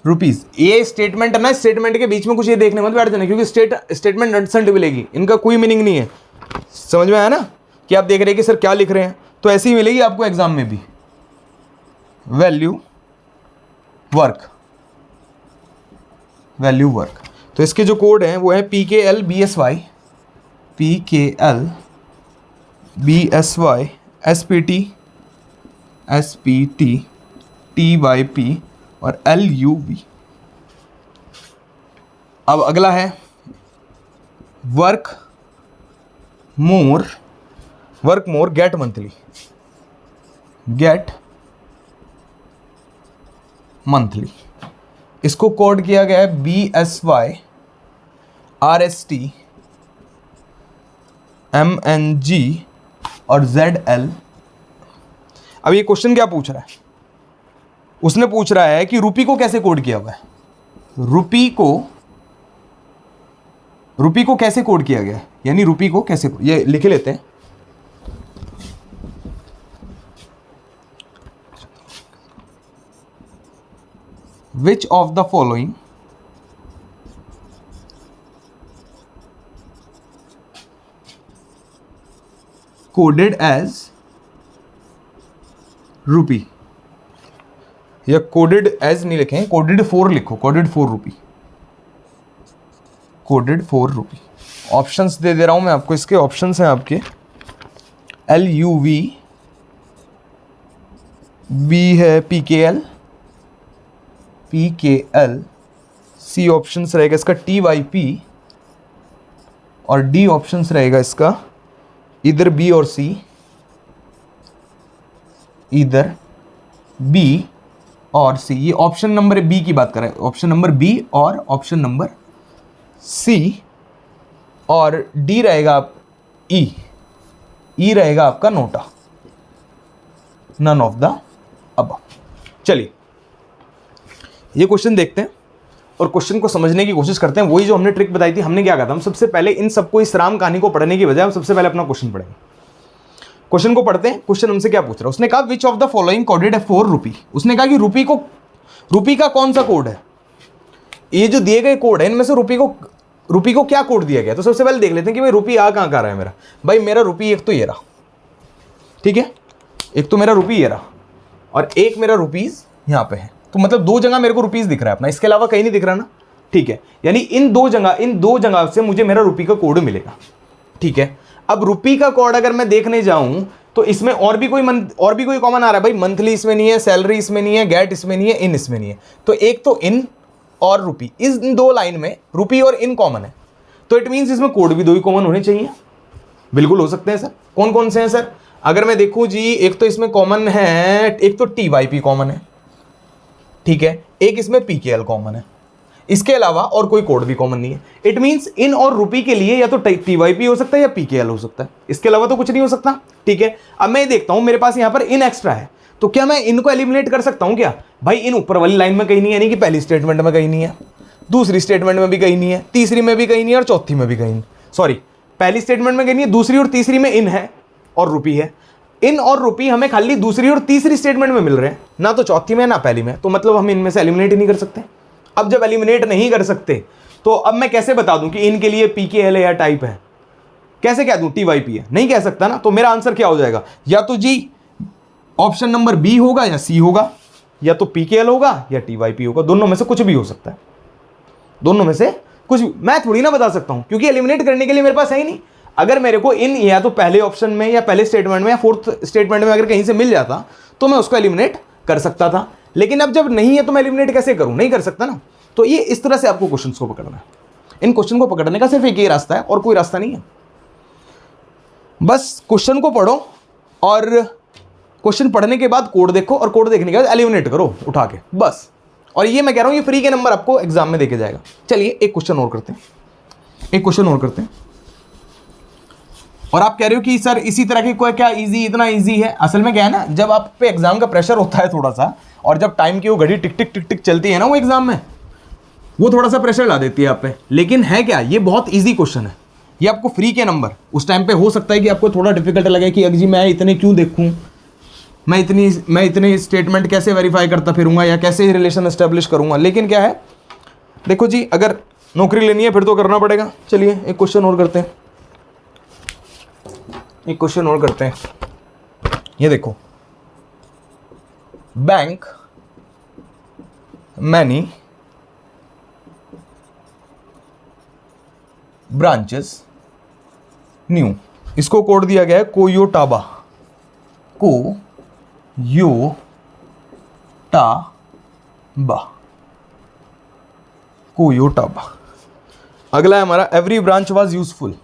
रुपीज। ये स्टेटमेंट है ना, स्टेटमेंट के बीच में कुछ ये देखने मत बैठ जाना, क्योंकि स्टेटमेंट नटसंट मिलेगी, इनका कोई मीनिंग नहीं है। समझ में आया ना कि आप देख रहे हैं कि सर क्या लिख रहे हैं, तो ऐसे ही मिलेगी आपको एग्जाम में भी। वैल्यू वर्क, वैल्यू वर्क, तो इसके जो कोड हैं वो है PKL BSY, PKL BSY SPT SPT TYP और LUV। अब अगला है work more get monthly, get monthly, इसको कोड किया गया है BSY RST MNG और ZL अब ये क्वेश्चन क्या पूछ रहा है, उसने पूछ रहा है कि रुपी को कैसे कोड किया हुआ है, रुपी को कैसे कोड किया गया है, यानी रुपी को कैसे, ये लिख लेते हैं। Which of the following coded as rupee, या कोडेड एज नहीं लिखें, कोडेड फॉर लिखो, coded for rupee, coded for rupee. Options दे दे रहा हूं मैं आपको, इसके ऑप्शंस हैं आपके LUV, B है PKL, C ऑप्शंस रहेगा इसका TYP, और D ऑप्शंस रहेगा इसका इधर B और C, इधर B और C। ये ऑप्शन नंबर B की बात कर रहे हैं, ऑप्शन नंबर B और ऑप्शन नंबर C, और D रहेगा आप E रहेगा आपका नोटा, नन ऑफ द अब। चलिए ये क्वेश्चन देखते हैं और क्वेश्चन को समझने की कोशिश करते हैं। वही जो हमने ट्रिक बताई थी, हमने क्या कहा था, हम सबसे पहले इन सबको, इस राम कहानी को पढ़ने की बजाय हम सबसे पहले अपना क्वेश्चन पढ़ेंगे। क्वेश्चन को पढ़ते हैं। क्वेश्चन हमसे क्या पूछ रहा है, उसने कहा which of the following coded for rupee. उसने कहा कि रुपी का कौन सा कोड है, ये जो दिए गए कोड है इनमें से रुपी को क्या कोड दिया गया। तो सबसे पहले देख लेते हैं कि भाई रुपी आ कहाँ रहा है मेरा। भाई मेरा रुपी एक तो ये रहा, ठीक है, एक तो मेरा रुपी ये रहा, और एक मेरा रुपीज यहाँ पे है। तो मतलब दो जगह मेरे को रुपीज दिख रहा है अपना, इसके अलावा कहीं नहीं दिख रहा ना, ठीक है। यानी इन दो जगह से मुझे मेरा रुपी का कोड मिलेगा, ठीक है। अब रुपी का कोड अगर मैं देखने जाऊं तो इसमें और भी कोई कॉमन आ रहा है। भाई मंथली इसमें नहीं है, सैलरी इसमें नहीं है, गेट इसमें नहीं है, इन इसमें नहीं है। तो एक तो इन और रुपी, इस दो लाइन में रुपी और इन कॉमन है, तो इट मीन्स इसमें कोड भी दो ही कॉमन होने चाहिए। बिल्कुल हो सकते हैं सर। कौन कौन से हैं सर? अगर मैं देखूं जी, एक तो इसमें कॉमन है, एक तो TYP कॉमन है, ठीक है, एक इसमें PKL कॉमन है, इसके अलावा और कोई कोड भी कॉमन नहीं है। इट मींस इन और रुपी के लिए या तो TYP हो सकता है या PKL हो सकता है, इसके अलावा तो कुछ नहीं हो सकता, ठीक है। अब मैं देखता हूं मेरे पास यहां पर इन एक्स्ट्रा है, तो क्या मैं इनको एलिमिनेट कर सकता हूं क्या? भाई इन ऊपर वाली लाइन में कहीं नहीं है, यानी कि पहली स्टेटमेंट में कहीं नहीं है, दूसरी स्टेटमेंट में भी कहीं नहीं है, तीसरी में भी कहीं नहीं है, और चौथी में भी कहीं नहीं। सॉरी, पहली स्टेटमेंट में कहीं नहीं है, दूसरी और तीसरी में इन है और रुपी है। इन और रुपी हमें खाली दूसरी और तीसरी स्टेटमेंट में मिल रहे हैं, ना तो चौथी में ना पहली में, तो मतलब हम इनमें से एलिमिनेट ही नहीं कर सकते। अब जब एलिमिनेट नहीं कर सकते तो अब मैं कैसे बता दूं कि इनके लिए PKL है या टाइप है? कैसे कह दूं TYP है? नहीं कह सकता ना। तो मेरा आंसर क्या हो जाएगा, या तो जी ऑप्शन नंबर B होगा या C होगा, या तो PKL होगा या TYP होगा, दोनों में से कुछ भी हो सकता है, दोनों में से कुछ भी। मैं थोड़ी ना बता सकता हूं, क्योंकि एलिमिनेट करने के लिए मेरे पास है ही नहीं। अगर मेरे को इन या तो पहले ऑप्शन में या पहले स्टेटमेंट में या फोर्थ स्टेटमेंट में अगर कहीं से मिल जाता तो मैं उसको एलिमिनेट कर सकता था, लेकिन अब जब नहीं है तो मैं एलिमिनेट कैसे करूं? नहीं कर सकता ना। तो ये इस तरह से आपको क्वेश्चंस को पकड़ना है। इन क्वेश्चन को पकड़ने का सिर्फ एक ही रास्ता है और कोई रास्ता नहीं है। बस क्वेश्चन को पढ़ो और क्वेश्चन पढ़ने के बाद कोड देखो और कोड देखने के बाद एलिमिनेट करो उठा के, बस। और ये मैं कह रहा हूं, ये फ्री के नंबर आपको एग्जाम में देके जाएगा। चलिए एक क्वेश्चन और करते हैं, और आप कह रहे हो कि सर इसी तरह की कोई क्या इजी, इतना इजी है? असल में क्या है ना, जब आप पे एग्जाम का प्रेशर होता है थोड़ा सा, और जब टाइम की वो घड़ी टिक टिक टिक टिक चलती है ना वो एग्जाम में, वो थोड़ा सा प्रेशर ला देती है आप पे। लेकिन है क्या, ये बहुत इजी क्वेश्चन है, ये आपको फ्री के नंबर। उस टाइम पे हो सकता है कि आपको थोड़ा डिफिकल्ट लगे कि अगर जी मैं इतने क्यों देखूं, मैं इतनी स्टेटमेंट कैसे वेरीफाई करता फिरूंगा या कैसे रिलेशन एस्टेब्लिश करूंगा। लेकिन क्या है, देखो जी, अगर नौकरी लेनी है फिर तो करना पड़ेगा। चलिए एक क्वेश्चन और करते हैं, ये देखो, बैंक मैनी ब्रांचेस न्यू, इसको कोड दिया गया है कोयोटाबा, कोयोटाबा। अगला है हमारा every branch was useful,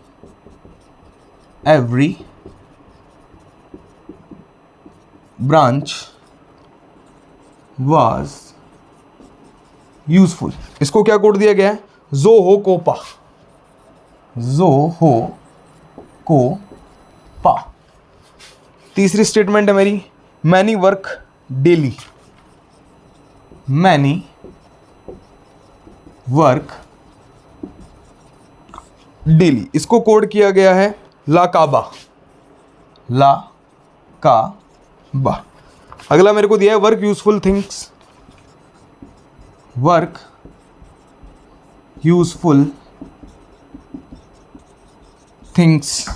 every branch was useful, इसको क्या कोड दिया गया है? जोहोकोपा, तीसरी स्टेटमेंट है मेरी many work daily, many work daily, इसको कोड किया गया है ला काबा, ला काबा। अगला मेरे को दिया है work useful things, work useful things,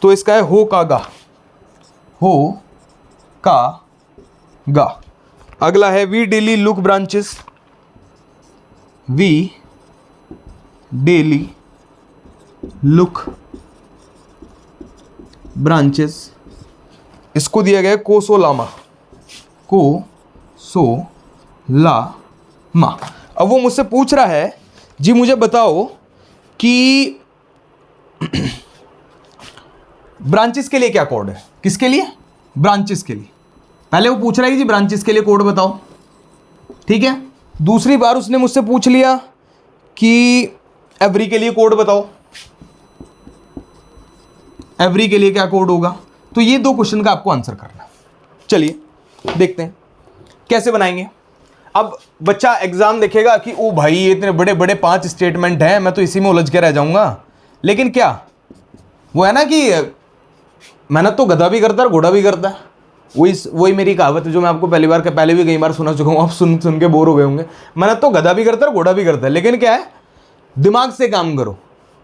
तो इसका है हो का गा, हो का गा। अगला है we daily look branches, we daily look branches, इसको दिया गया है कोसो लामा, को सो ला मा। अब वो मुझसे पूछ रहा है जी मुझे बताओ कि ब्रांचेस के लिए क्या कोड है, किसके लिए, ब्रांचेस के लिए। पहले वो पूछ रहा है कि जी ब्रांचेस के लिए कोड बताओ, ठीक है। दूसरी बार उसने मुझसे पूछ लिया कि एवरी के लिए कोड बताओ, एवरी के लिए क्या कोड होगा। तो ये दो क्वेश्चन का आपको आंसर करना है। चलिए देखते हैं कैसे बनाएंगे। अब बच्चा एग्जाम देखेगा कि ओ भाई ये इतने बड़े बड़े 5 स्टेटमेंट हैं, मैं तो इसी में उलझ के रह जाऊंगा। लेकिन क्या वो है ना कि मेहनत तो गधा भी करता है घोड़ा भी करता है। वही मेरी कहावत है जो मैं आपको पहले भी कई बार सुना चुका हूँ, आप सुन सुन के बोर हो गए होंगे। मेहनत तो गधा भी करता है घोड़ा भी करता है, लेकिन क्या है दिमाग से काम करो,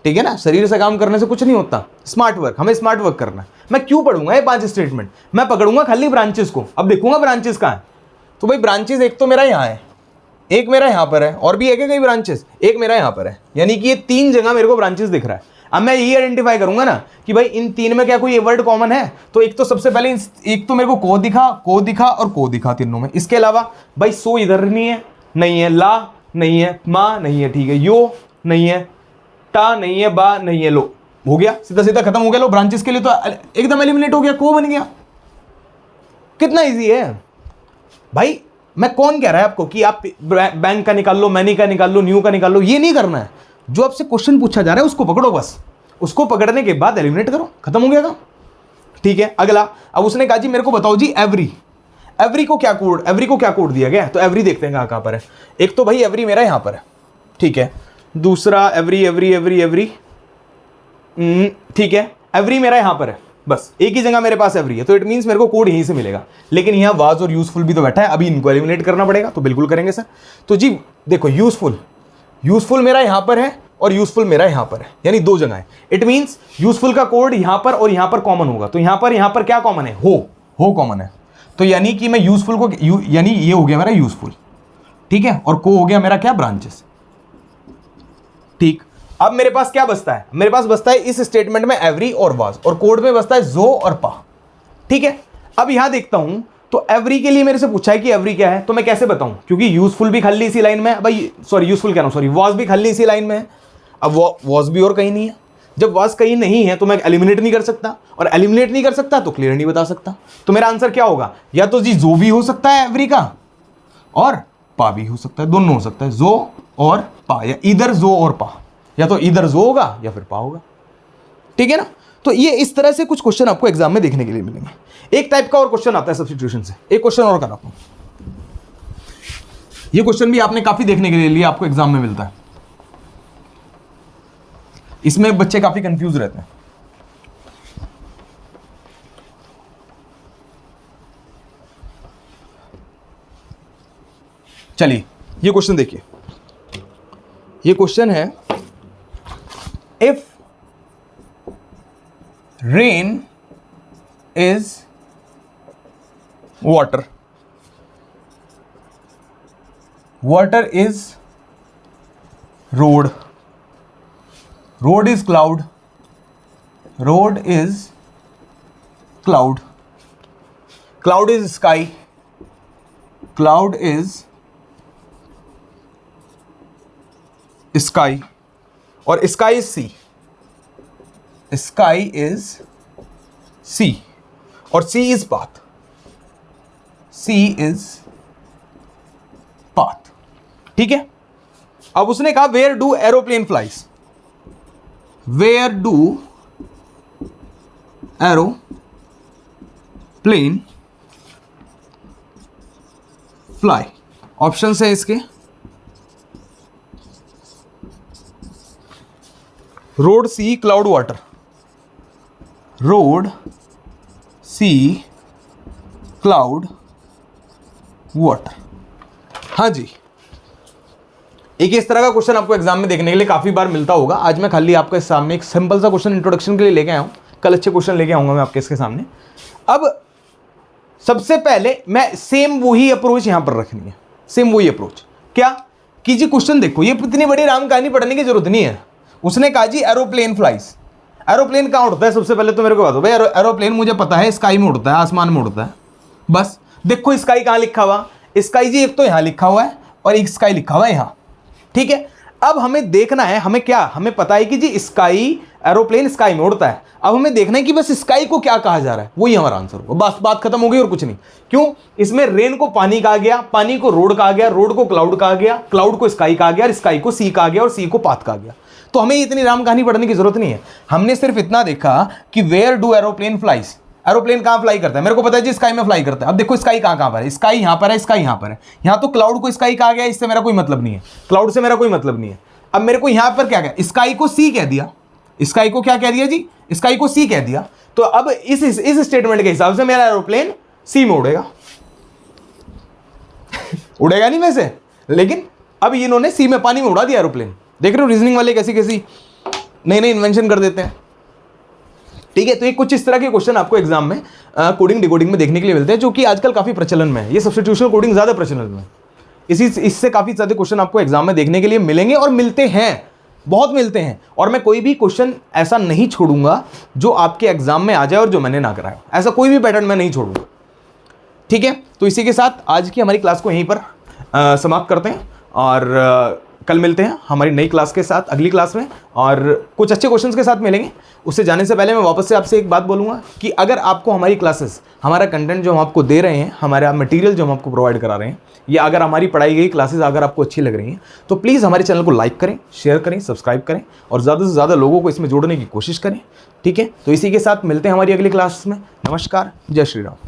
ठीक है ना। शरीर से काम करने से कुछ नहीं होता। स्मार्ट वर्क, हमें स्मार्ट वर्क करना है। मैं क्यों पढ़ूंगा ये 5 स्टेटमेंट, मैं पकड़ूंगा खाली ब्रांचेस को। अब देखूंगा ब्रांचेस कहाँ है, तो भाई ब्रांचेस एक तो मेरा यहाँ है, एक मेरा यहाँ पर है, और भी एक है कई ब्रांचेस, एक मेरा यहाँ पर है, यानी कि ये 3 जगह मेरे को ब्रांचेस दिख रहा है। अब मैं ये आइडेंटिफाई करूंगा ना कि भाई इन 3 में क्या कोई वर्ड कॉमन है। तो एक तो सबसे पहले एक तो मेरे को को दिखा और को दिखा तीनों में। इसके अलावा भाई सो इधर नहीं है, ला नहीं है, माँ नहीं है, ठीक है, यो नहीं है, टा नहीं है, बा नहीं है, लो हो गया, सीधा सीधा खत्म हो गया। लो ब्रांचेस के लिए तो एकदम एलिमिनेट हो गया, को बन गया। कितना इजी है भाई। मैं कौन कह रहा है आपको कि आप बैंक का निकाल लो, मैनी का निकाल लो, न्यू का निकाल लो, ये नहीं करना है। जो आपसे क्वेश्चन पूछा जा रहा है उसको पकड़ो, बस उसको पकड़ने के बाद एलिमिनेट करो, खत्म हो गया काम, ठीक है। अगला, अब उसने कहा जी मेरे को बताओ जी एवरी को क्या कोड दिया गया है। तो एवरी देखते हैं कहां पर है। एक तो भाई एवरी मेरा यहां पर है, ठीक है। दूसरा एवरी ठीक है, एवरी मेरा यहां पर है, बस एक ही जगह मेरे पास एवरी है, तो इट मींस मेरे को कोड यहीं से मिलेगा। लेकिन यहां वाज और यूजफुल भी तो बैठा है, अभी इनको एलिमिनेट करना पड़ेगा। तो बिल्कुल करेंगे सर। तो जी देखो यूजफुल मेरा यहां पर है और यूजफुल मेरा यहां पर है, यानी 2 जगह है। इट मींस यूजफुल का कोड यहां पर और यहां पर कॉमन होगा। तो यहां पर क्या कॉमन है, हो कॉमन है। तो यानी कि मैं यूजफुल को यानी ये हो गया मेरा यूजफुल, ठीक है, और को हो गया मेरा क्या, ब्रांचेस, ठीक। अब मेरे पास क्या बचता है, मेरे पास बचता है इस स्टेटमेंट में एवरी और वाज, और कोड में बचता है जो और पा, ठीक है। अब यहां देखता हूं तो एवरी के लिए मेरे से पूछा है कि एवरी क्या है, तो मैं कैसे बताऊं, क्योंकि यूजफुल भी खाली इसी लाइन में है भाई, सॉरी यूजफुल कह रहा हूं, सॉरी वाज भी खाली इसी लाइन में है। अब वाज भी और कहीं नहीं है। जब वाज कहीं नहीं है तो मैं एलिमिनेट नहीं कर सकता, और एलिमिनेट नहीं कर सकता तो क्लियर नहीं बता सकता। तो मेरा आंसर क्या होगा, या तो जी जो भी हो सकता है एवरी का, और पा भी हो सकता है, दोनों हो सकता है, जो और पा, या इधर जो और पा, या तो इधर जो होगा या फिर पा होगा, ठीक है ना। तो ये इस तरह से कुछ क्वेश्चन आपको एग्जाम में देखने के लिए मिलेंगे। एक टाइप का और क्वेश्चन आता है सब्स्टिट्यूशन से, एक क्वेश्चन और कराता हूं। ये क्वेश्चन भी आपने काफी देखने के लिए आपको एग्जाम में मिलता है। इसमें बच्चे काफी कंफ्यूज रहते हैं। चलिए ये क्वेश्चन देखिए। ये क्वेश्चन है, if rain is water, water is road, road is cloud, road is cloud, cloud is sky, cloud is sky, और sky is sea, sky is sea, और sea is path, sea is path, ठीक है। अब उसने कहा where do aeroplane flies, where do aeroplane fly. Option है इसके road, sea, cloud, water. Road, sea, cloud, water. हाँ जी, एक इस तरह का क्वेश्चन आपको एग्जाम में देखने के लिए काफी बार मिलता होगा। आज मैं खाली आपके सामने एक सिंपल सा क्वेश्चन इंट्रोडक्शन के लिए लेके आया हूं। कल अच्छे क्वेश्चन लेके आऊंगा मैं आपके इसके सामने। अब सबसे पहले मैं सेम वही अप्रोच यहां पर रखनी है, सेम वही अप्रोच। क्या कि जी क्वेश्चन देखो, ये इतनी बड़ी राम कहानी पढ़ने की जरूरत नहीं है। उसने कहा जी एरोप्लेन फ्लाइज। एरोप्लेन कहाँ उड़ता है? सबसे पहले तो मेरे को बताओ भाई, एरोप्लेन मुझे पता है स्काई में उड़ता है, आसमान में उड़ता है। बस देखो स्काई कहाँ लिखा हुआ, स्काई जी एक तो यहाँ लिखा हुआ है और एक स्काई लिखा हुआ है यहाँ, ठीक है। अब हमें देखना है, हमें क्या, हमें पता है कि जी स्काई, एरोप्लेन स्काई में उड़ता है। अब हमें देखना है कि बस स्काई को क्या कहा जा रहा है, वही हमारा आंसर होगा। बस बात खत्म हो गई और कुछ नहीं। क्यों? इसमें रेन को पानी कहा गया, पानी को रोड कहा गया, रोड को क्लाउड कहा गया, क्लाउड को स्काई कहा गया, स्काई को सी कहा गया और सी को पाथ कहा गया। तो हमें इतनी राम कहानी पढ़ने की जरूरत नहीं है। हमने सिर्फ इतना देखा कि where do aeroplane flies, aeroplane कहां फ्लाई करता है, मेरे को पता है जी स्काई में फ्लाई करता है। अब देखो स्काई कहां पर है, स्काई यहां पर है, स्काई यहां पर है। यहां तो क्लाउड को स्काई कहा गया, इससे मेरा कोई मतलब नहीं है, क्लाउड से मेरा कोई मतलब नहीं है। अब मेरे को यहां पर क्या कहा, स्काई को सी कह दिया, स्काई को क्या कह दिया जी, स्काई को सी कह दिया। तो अब इस स्टेटमेंट के हिसाब से मेरा एरोप्लेन सी में उड़ेगा उड़ेगा नहीं वैसे, लेकिन अब इन्होंने सी में, पानी में उड़ा दिया एरोप्लेन। देख रहे हो रीजनिंग वाले कैसी कैसी नई नई इन्वेंशन कर देते हैं, ठीक है। तो ये कुछ इस तरह के क्वेश्चन आपको एग्जाम में कोडिंग डिकोडिंग में देखने के लिए मिलते हैं, जो कि आजकल काफी प्रचलन में है। ये सब्स्टिट्यूशनल कोडिंग ज्यादा प्रचलन में है, इससे काफी ज्यादा क्वेश्चन आपको एग्जाम में देखने के लिए मिलेंगे और मिलते हैं, बहुत मिलते हैं। और मैं कोई भी क्वेश्चन ऐसा नहीं छोड़ूंगा जो आपके एग्जाम में आ जाए और जो मैंने ना कराया, ऐसा कोई भी पैटर्न मैं नहीं छोड़ूंगा, ठीक है। तो इसी के साथ आज की हमारी क्लास को यहीं पर समाप्त करते हैं और कल मिलते हैं हमारी नई क्लास के साथ, अगली क्लास में, और कुछ अच्छे क्वेश्चंस के साथ मिलेंगे। उससे जाने से पहले मैं वापस से आपसे एक बात बोलूँगा कि अगर आपको हमारी क्लासेस, हमारा कंटेंट जो हम आपको दे रहे हैं, हमारा मटेरियल जो हम आपको प्रोवाइड करा रहे हैं, या अगर हमारी पढ़ाई गई क्लासेस अगर आपको अच्छी लग रही हैं, तो प्लीज़ हमारे चैनल को लाइक करें, शेयर करें, सब्सक्राइब करें और ज़्यादा से ज़्यादा लोगों को इसमें जोड़ने की कोशिश करें, ठीक है। तो इसी के साथ मिलते हैं हमारी अगली क्लास में। नमस्कार, जय श्री राम।